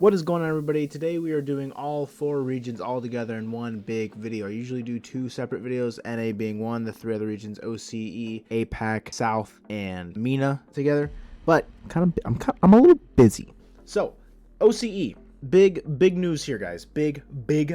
What is going on, everybody? Today we are doing all 4 regions all together in one big video. I usually do 2 separate videos, NA being one, the 3 other regions, OCE, APAC, South, and MENA together. But I'm a little busy. So, OCE, big news here, guys. Big,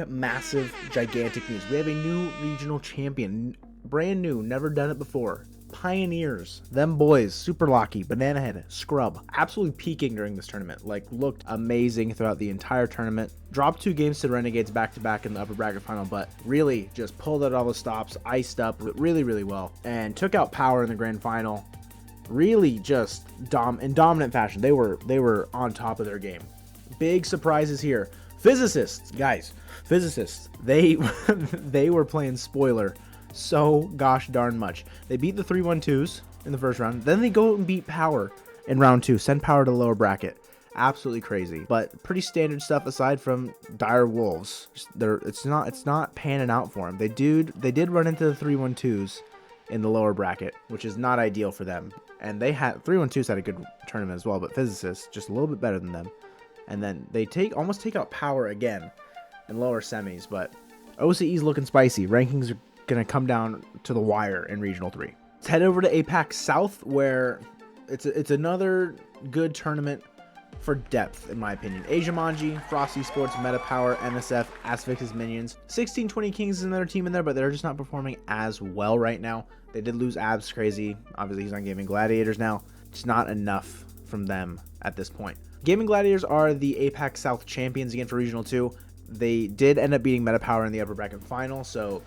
massive, gigantic news. We have a new regional champion, brand new, never done it before. Pioneers, them boys, super lucky, banana head, scrub, absolutely peaking during this tournament. Like, looked amazing throughout the entire tournament. Dropped 2 games to Renegades back to back in the upper bracket final, but really just pulled out all the stops, iced up really well, and took out Power in the grand final. Really just in dominant fashion. They were on top of their game. Big surprises here. Physicists, guys, they they were playing spoiler so gosh darn much. They beat the 3-1-2s in the first round. Then they go and beat Power in round 2. Send Power to the lower bracket. Absolutely crazy. But pretty standard stuff aside from dire wolves. It's not panning out for them. They did run into the 3-1-2s in the lower bracket, which is not ideal for them. And they had 3-1-2s had a good tournament as well, but Physicists just a little bit better than them. And then they almost take out Power again in lower semis, but OCE's looking spicy. Rankings are going to come down to the wire in Regional 3. Let's head over to APAC South, where it's another good tournament for depth, in my opinion. Asia Manji, Frosty Sports, Meta Power, NSF, Asphyx's Minions. 1620 Kings is another team in there, but they're just not performing as well right now. They did lose Abs crazy. Obviously, he's on Gaming Gladiators now. It's not enough from them at this point. Gaming Gladiators are the APAC South champions again for Regional 2. They did end up beating Meta Power in the upper bracket final, so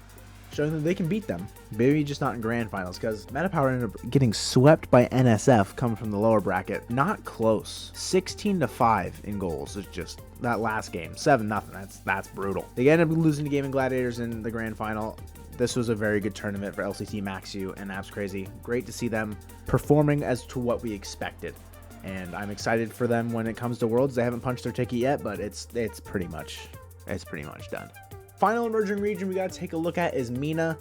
showing that they can beat them. Maybe just not in grand finals, because Meta Power ended up getting swept by NSF coming from the lower bracket. Not close. 16-5 in goals. It's just that last game. 7-0. That's brutal. They ended up losing to Gaming Gladiators in the grand final. This was a very good tournament for LCT Maxu and Abs Crazy. Great to see them performing as to what we expected. And I'm excited for them when it comes to Worlds. They haven't punched their ticket yet, but it's pretty much done. Final emerging region we got to take a look at is MENA,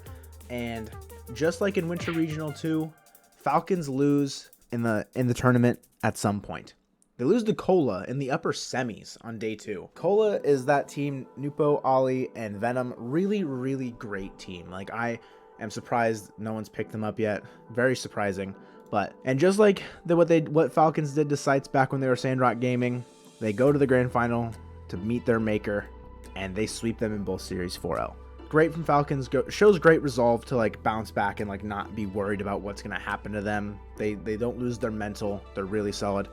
and just like in Winter Regional 2, Falcons lose in the tournament at some point. They lose to Cola in the upper semis on day 2. Cola is that team, Nupo, Ollie, and Venom. Really great team. Like, I am surprised no one's picked them up yet. Very surprising. And just like what Falcons did to Sites back when they were Sandrock Gaming, they go to the grand final to meet their maker, and they sweep them in both series 4-0. Great from Falcons. Shows great resolve to like bounce back and like not be worried about what's going to happen to them. They don't lose their mental. They're really solid.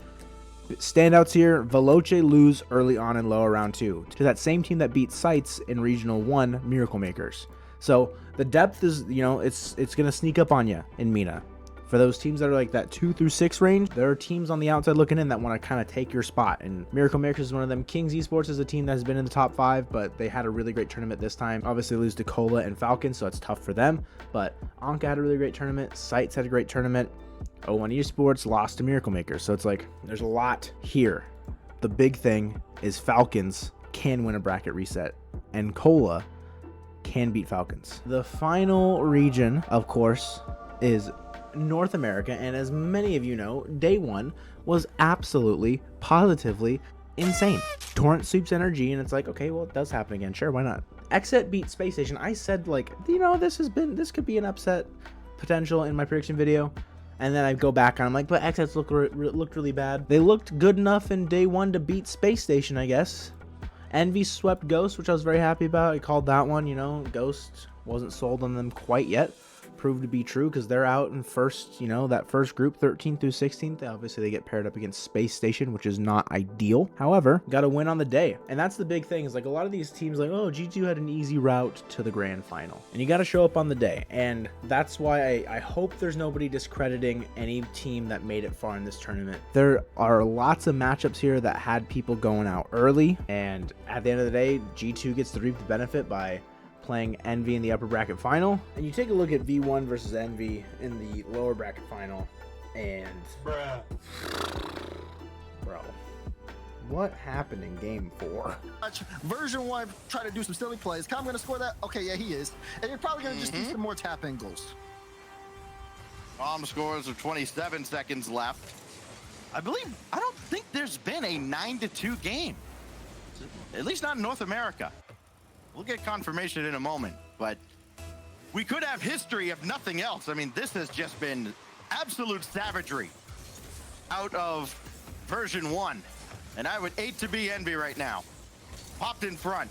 Standouts here, Veloce lose early on in lower round 2 to that same team that beat Sites in Regional 1, Miracle Makers. So the depth is, it's going to sneak up on you in MENA. For those teams that are like that 2 through 6 range, there are teams on the outside looking in that want to kind of take your spot. And Miracle Makers is one of them. Kings Esports is a team that has been in the top 5, but they had a really great tournament this time. Obviously lose to Cola and Falcons, so it's tough for them. But Anka had a really great tournament. Sites had a great tournament. O1 Esports lost to Miracle Makers. So it's like there's a lot here. The big thing is Falcons can win a bracket reset, and Cola can beat Falcons. The final region, of course, is North America, and as many of you know, day 1 was absolutely positively insane. Torrent sweeps NRG, and it's like, okay, well, it does happen again. Sure, why not? Exit beat Space Station. I said, like, this could be an upset potential in my prediction video, and then I go back and I'm like, but Exits looked really bad. They looked good enough in day 1 to beat Space Station, I guess. Envy swept Ghost, which I was very happy about. I called that one. Ghost wasn't sold on them quite yet. Proved to be true because they're out in first, that first group, 13th through 16th. Obviously, they get paired up against Space Station, which is not ideal. However, got to win on the day. And that's the big thing, is like a lot of these teams, like, oh, G2 had an easy route to the grand final. And you got to show up on the day. And that's why I hope there's nobody discrediting any team that made it far in this tournament. There are lots of matchups here that had people going out early. And at the end of the day, G2 gets to reap the benefit by playing Envy in the upper bracket final. And you take a look at V1 versus Envy in the lower bracket final, and bro, what happened in game 4? Version 1 try to do some silly plays. Calm gonna score that? Okay, yeah, he is. And you're probably gonna just do some more tap-in goals. Bomb scores of 27 seconds left. I don't think there's been a 9-2 game At least not in North America. We'll get confirmation in a moment, but we could have history if nothing else. I mean, this has just been absolute savagery out of version 1. And I would hate to be Envy right now. Popped in front.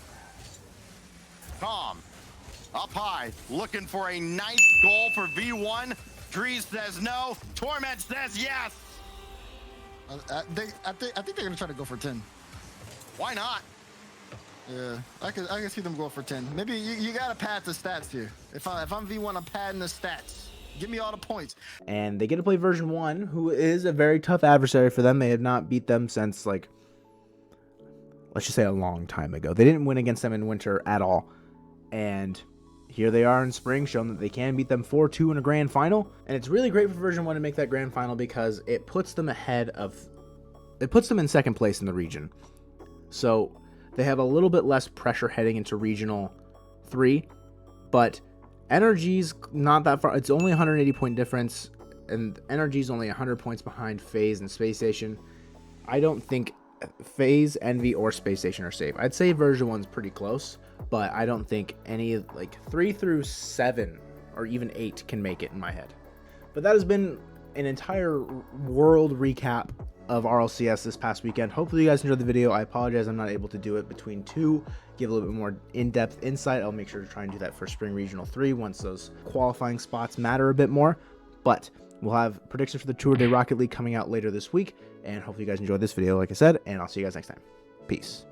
Calm. Up high. Looking for a nice goal for V1. Drees says no. Torment says yes. I think they're going to try to go for 10. Why not? Yeah, I can see them go for 10. Maybe you got to pad the stats here. If I'm V1, I'm padding the stats. Give me all the points. And they get to play version 1, who is a very tough adversary for them. They have not beat them since, like, let's just say a long time ago. They didn't win against them in winter at all. And here they are in spring, showing that they can beat them 4-2 in a grand final. And it's really great for version 1 to make that grand final because it puts them in second place in the region. So they have a little bit less pressure heading into regional 3, but Energy's not that far. It's only a 180 point difference, and Energy's only 100 points behind FaZe and Space Station. I don't think FaZe, Envy, or Space Station are safe. I'd say version 1's pretty close, but I don't think any, like, 3 through 7 or even 8 can make it in my head. But that has been an entire world recap of RLCS this past weekend. Hopefully you guys enjoyed the video. I apologize I'm not able to do it between 2, give a little bit more in-depth insight. I'll make sure to try and do that for Spring Regional 3 once those qualifying spots matter a bit more. But we'll have predictions for the Tour de Rocket League coming out later this week, and hopefully you guys enjoyed this video, like I said, and I'll see you guys next time. Peace.